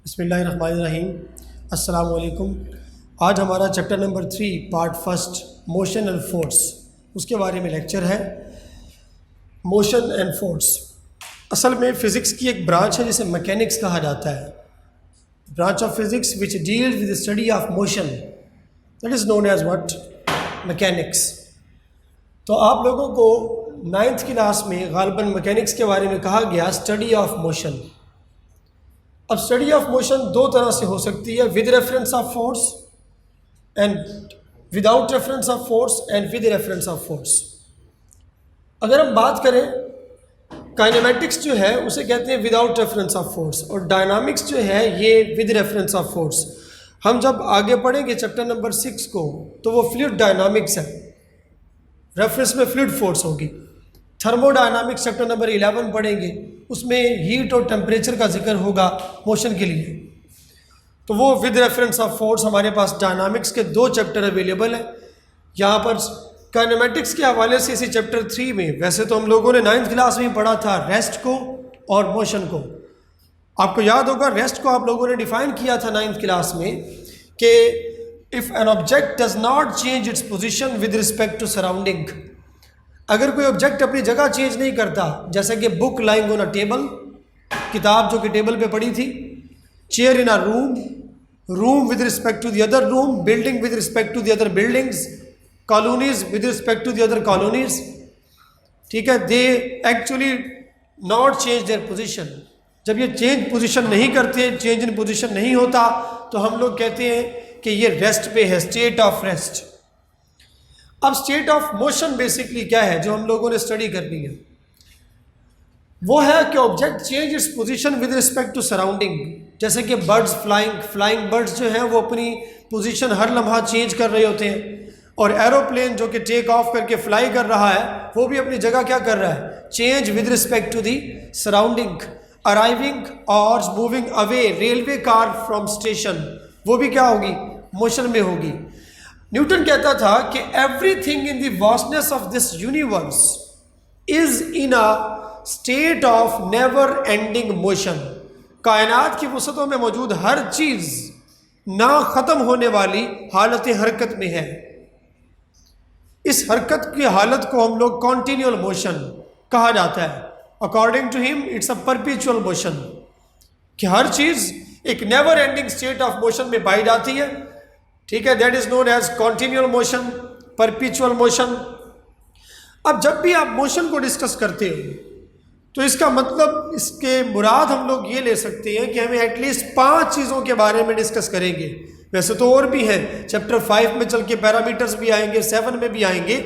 बिस्मिल्लाहिर्रहमानिर्रहीम। अस्सलाम वालेकुम। आज हमारा chapter number 3 part first motion and force, उसके बारे में लेक्चर है। मोशन एंड फोर्स असल में फ़िज़िक्स की एक ब्रांच है जिसे मैकेनिक्स कहा जाता है। Branch of physics which deals with the study of motion, that is known as what, mechanics. तो आप लोगों को 9th क्लास में गालिबन मैकेनिक्स के बारे में कहा गया स्टडी ऑफ मोशन। अब स्टडी ऑफ मोशन दो तरह से हो सकती है, with reference of force and without reference of force and with reference of force. अगर हम बात करें काइनेमेटिक्स जो है उसे कहते हैं विदाउट रेफरेंस ऑफ फोर्स, और डायनामिक्स जो है ये विद रेफरेंस ऑफ फोर्स। हम जब आगे पढ़ेंगे चैप्टर नंबर 6 को तो वो फ्लूइड डायनामिक्स है, रेफरेंस में फ्लूइड फोर्स होगी। थर्मोडायनामिक्स चैप्टर नंबर 11 पढ़ेंगे, उसमें हीट और टेम्परेचर का जिक्र होगा मोशन के लिए। तो वो विद रेफरेंस ऑफ फोर्स हमारे पास डायनामिक्स के 2 चैप्टर अवेलेबल हैं। यहाँ पर काइनेमेटिक्स के हवाले से इसी चैप्टर 3 में, वैसे तो हम लोगों ने 9th क्लास में ही पढ़ा था रेस्ट को और मोशन को। आपको याद होगा रेस्ट को आप लोगों ने डिफाइन किया था 9th क्लास में कि if an object does not change its position with respect to surrounding. अगर कोई ऑब्जेक्ट अपनी जगह चेंज नहीं करता, जैसे कि book lying on a table, किताब जो कि टेबल पे पड़ी थी, chair in a room, room with respect to the other room, building with respect to the other buildings, colonies with respect to the other colonies, ठीक है, they actually not change their position. जब ये change position नहीं करते, change in position नहीं होता, तो हम लोग कहते हैं कि ये रेस्ट पे है, स्टेट ऑफ रेस्ट। अब स्टेट ऑफ मोशन बेसिकली क्या है जो हम लोगों ने स्टडी करनी है, वो है कि object change its position with respect to surrounding. जैसे कि बर्ड्स फ्लाइंग बर्ड्स जो हैं वो अपनी पोजीशन हर लम्हा चेंज कर रहे होते हैं, और एरोप्लेन जो कि टेक ऑफ करके फ्लाई कर रहा है वो भी अपनी जगह क्या कर रहा है, change with respect to the surrounding. Arriving और moving away railway car from station, वो भी क्या होगी, मोशन में होगी। न्यूटन कहता था कि everything in the vastness of this universe is in a state of never ending motion. कायनात की वसतों में मौजूद हर चीज ना खत्म होने वाली हालत हरकत में है। इस हरकत की हालत को हम लोग कॉन्टिन्यूअल मोशन कहा जाता है। According to him it's a perpetual motion, कि हर चीज एक never ending state of motion में पाई जाती है, ठीक है, that is known as continual motion, perpetual motion. अब जब भी आप मोशन को डिस्कस करते हो तो इसका मतलब, इसके मुराद हम लोग ये ले सकते हैं कि हमें एटलीस्ट 5 चीज़ों के बारे में डिस्कस करेंगे। वैसे तो और भी हैं, चैप्टर 5 में चल के पैरामीटर्स भी आएंगे, 7 में भी आएंगे।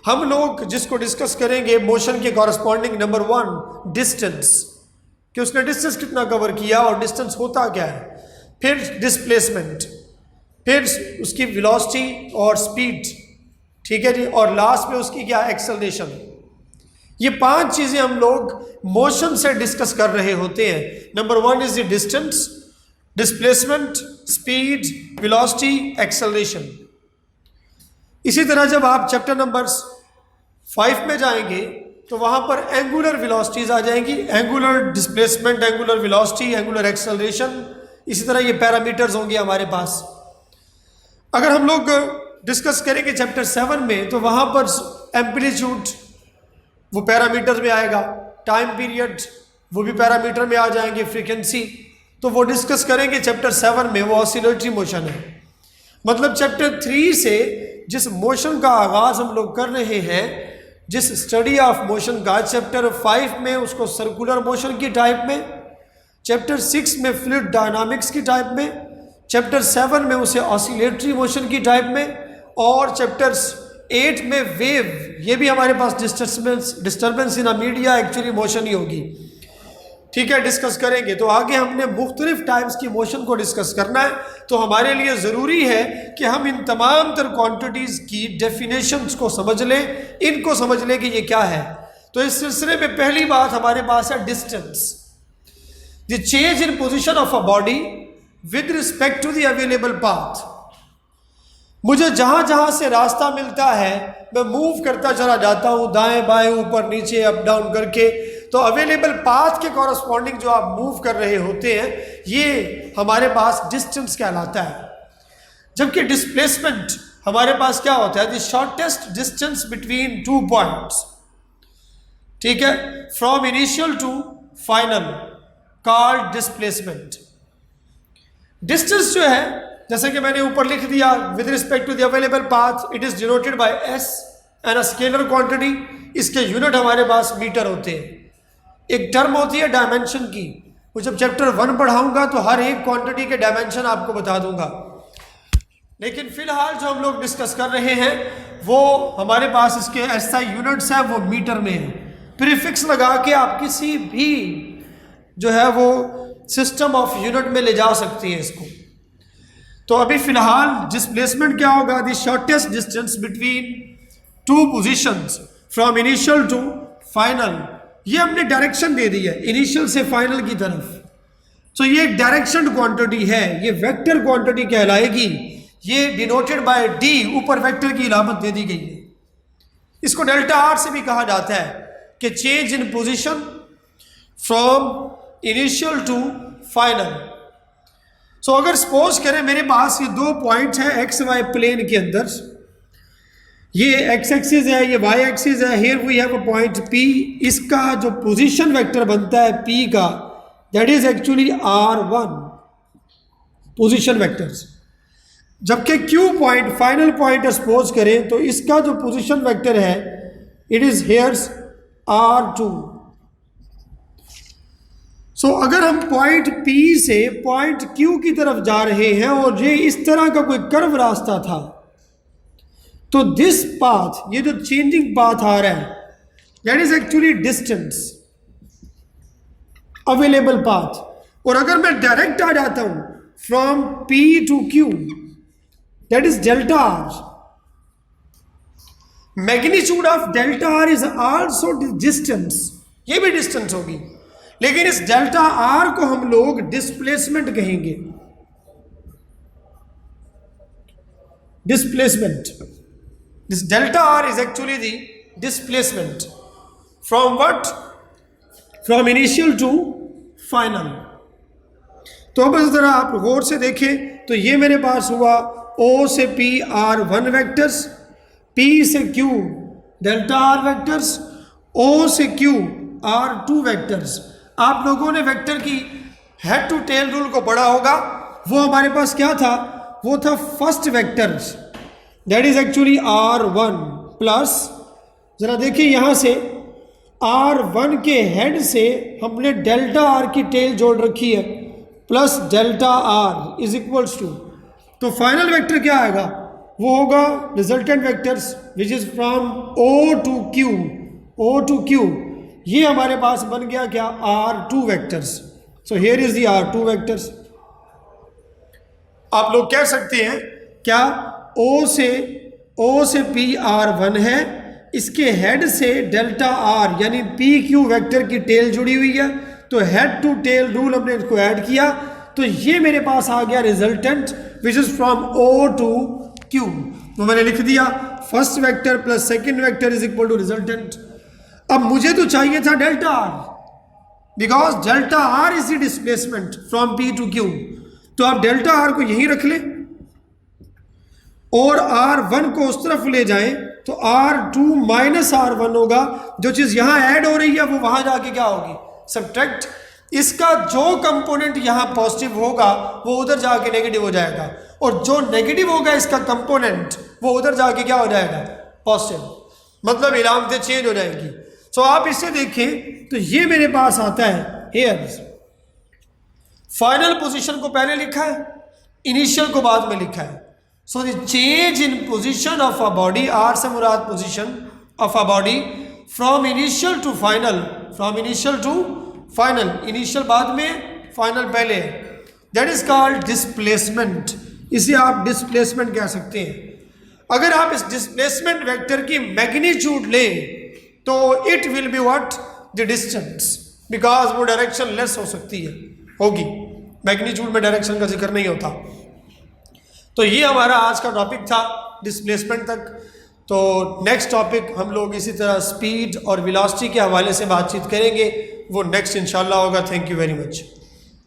हम लोग जिसको डिस्कस करेंगे मोशन के कॉरस्पॉन्डिंग, नंबर 1 डिस्टेंस, कि उसने डिस्टेंस कितना कवर किया और डिस्टेंस होता क्या है। फिर डिस्प्लेसमेंट, फिर उसकी वेलोसिटी और स्पीड, ठीक है जी, और लास्ट में उसकी क्या, एक्सेलरेशन। ये 5 चीज़ें हम लोग मोशन से डिस्कस कर रहे होते हैं। Number 1 is the distance, displacement, speed, velocity, acceleration. इसी तरह जब आप चैप्टर नंबर 5 में जाएंगे तो वहाँ पर एंगुलर वेलोसिटीज आ जाएंगी, angular displacement, angular velocity, angular acceleration. इसी तरह ये पैरामीटर्स होंगे हमारे पास। अगर हम लोग डिस्कस करेंगे चैप्टर 7 में तो वहाँ पर एम्पलीट्यूड वो पैरामीटर में आएगा, टाइम पीरियड वो भी पैरामीटर में आ जाएंगे, फ्रीक्वेंसी तो वो डिस्कस करेंगे चैप्टर 7 में, वो ऑसिलेटरी मोशन है। मतलब चैप्टर 3 से जिस मोशन का आगाज़ हम लोग कर रहे हैं, जिस स्टडी ऑफ मोशन का, चैप्टर 5 में उसको सर्कुलर मोशन की टाइप में, चैप्टर 6 में फ्लूइड डायनामिक्स की टाइप में, चैप्टर 7 में उसे ऑसिलेटरी मोशन की टाइप में, और चैप्टर 8 में वेव, ये भी हमारे पास disturbance in a media actually motion ही होगी, ठीक है, डिस्कस करेंगे। तो आगे हमने मुख्तलिफ टाइप्स की मोशन को डिस्कस करना है, तो हमारे लिए ज़रूरी है कि हम इन तमाम तर क्वांटिटीज़ की डेफिनेशंस को समझ लें, इनको समझ लें कि ये क्या है। तो इस सिलसिले में पहली बात हमारे पास है distance, the change in position of a body with respect to the available path. मुझे जहाँ जहाँ से रास्ता मिलता है मैं मूव करता चला जाता हूँ, दाएं बाएं ऊपर नीचे अप डाउन करके, तो अवेलेबल पाथ के कॉरस्पॉन्डिंग जो आप मूव कर रहे होते हैं ये हमारे पास डिस्टेंस कहलाता है, जबकि डिस्प्लेसमेंट हमारे पास क्या होता है, the shortest distance between two points, ठीक है, from initial to final called displacement. Distance जो है जैसे कि मैंने ऊपर लिख दिया, with respect to the available path it is denoted by S and a scalar quantity, इसके यूनिट हमारे पास मीटर होते हैं। एक टर्म होती है डायमेंशन की, वो जब चैप्टर 1 पढ़ाऊंगा तो हर एक क्वांटिटी के डायमेंशन आपको बता दूंगा, लेकिन फिलहाल जो हम लोग डिस्कस कर रहे हैं वो हमारे पास इसके ऐसा यूनिट्स है वो मीटर में है। प्रीफिक्स लगा के आप किसी भी जो है वो सिस्टम ऑफ यूनिट में ले जा सकते हैं इसको। तो अभी फिलहाल डिस्प्लेसमेंट क्या होगा, the shortest distance between two positions from initial to final. ये हमने डायरेक्शन दे दी है इनिशियल से फाइनल की तरफ, तो ये एक डायरेक्शन क्वांटिटी है, ये वेक्टर क्वांटिटी कहलाएगी। ये डिनोटेड बाय डी, ऊपर वेक्टर की इलामत दे दी गई है। इसको डेल्टा आर से भी कहा जाता है कि change in position from initial to final. So अगर सपोज करें मेरे पास ये दो पॉइंट है एक्स वाई प्लेन के अंदर, ये एक्स एक्सिस है, ये वाई एक्सिस है, here we have a point P, इसका जो पोजीशन वेक्टर बनता है पी का that is actually R1 position vectors, जबकि Q point final point suppose करें तो इसका जो पोजीशन वेक्टर है it is here's R2। So अगर हम पॉइंट P से पॉइंट Q की तरफ जा रहे हैं और ये इस तरह का कोई कर्व रास्ता था, तो दिस पाथ, ये जो चेंजिंग पाथ आ रहा है that is actually distance available path. और अगर मैं डायरेक्ट आ जाता हूं from P to Q that is delta R. Magnitude of delta R is also distance, ये भी डिस्टेंस होगी, लेकिन इस डेल्टा आर को हम लोग डिस्प्लेसमेंट कहेंगे। Displacement, this delta R is actually the displacement from what, from initial to final. तो अब इस तरह आप गौर से देखें तो ये मेरे पास हुआ O से P R1 वेक्टर्स, P से Q delta R vectors, O से Q R2 वेक्टर्स। आप लोगों ने वेक्टर की हेड टू टेल रूल को पढ़ा होगा, वो हमारे पास क्या था, वो था first vector that is actually R1 plus, जरा देखिए यहां से R1 के हेड से हमने डेल्टा आर की टेल जोड़ रखी है plus delta R is equals to, तो फाइनल वेक्टर क्या आएगा, वो होगा resultant vectors which is from O to Q, O to Q। ये हमारे पास बन गया क्या, R2 vectors. So here is the R2 vectors. आप लोग कह सकते हैं क्या O से P R1 है, इसके हेड से डेल्टा आर यानी PQ वेक्टर की टेल जुड़ी हुई है, तो हेड टू टेल रूल हमने इसको ऐड किया, तो ये मेरे पास आ गया resultant which is from O to Q। तो मैंने लिख दिया first vector plus second vector is equal to resultant. अब मुझे तो चाहिए था delta R, because delta R is the displacement from P to Q, तो आप डेल्टा आर को यहीं रख लें और R1 को उस तरफ ले जाएं तो R2 माइनस R1 होगा, जो चीज यहां ऐड हो रही है वो वहां जाके क्या होगी, सब्ट्रैक्ट। इसका जो कंपोनेंट यहां पॉजिटिव होगा वो उधर जाके नेगेटिव हो जाएगा, और जो नेगेटिव होगा इसका कंपोनेंट वो उधर जाके क्या हो जाएगा, पॉजिटिव, मतलब इलामतें चेंज हो जाएंगी। सो आप इससे देखें तो ये मेरे पास आता है हियर, फाइनल पोजीशन को पहले लिखा है, इनिशियल को बाद में लिखा है। So the change in position of a body, R से मुराद position of a body from initial to final, from initial to final, initial बाद में फाइनल पहले है, दैट इज कॉल्ड डिस्प्लेसमेंट। इसे आप डिस्प्लेसमेंट कह सकते हैं। अगर आप इस डिस्प्लेसमेंट वेक्टर की मैग्नीट्यूड लें तो it will be what, the distance, because वो डायरेक्शन लेस हो सकती है, होगी, मैग्नीट्यूड में डायरेक्शन का जिक्र नहीं होता। तो ये हमारा आज का टॉपिक था डिस्प्लेसमेंट तक। तो नेक्स्ट टॉपिक हम लोग इसी तरह स्पीड और वेलोसिटी के हवाले से बातचीत करेंगे, वो नेक्स्ट इंशाल्लाह होगा। Thank you very much.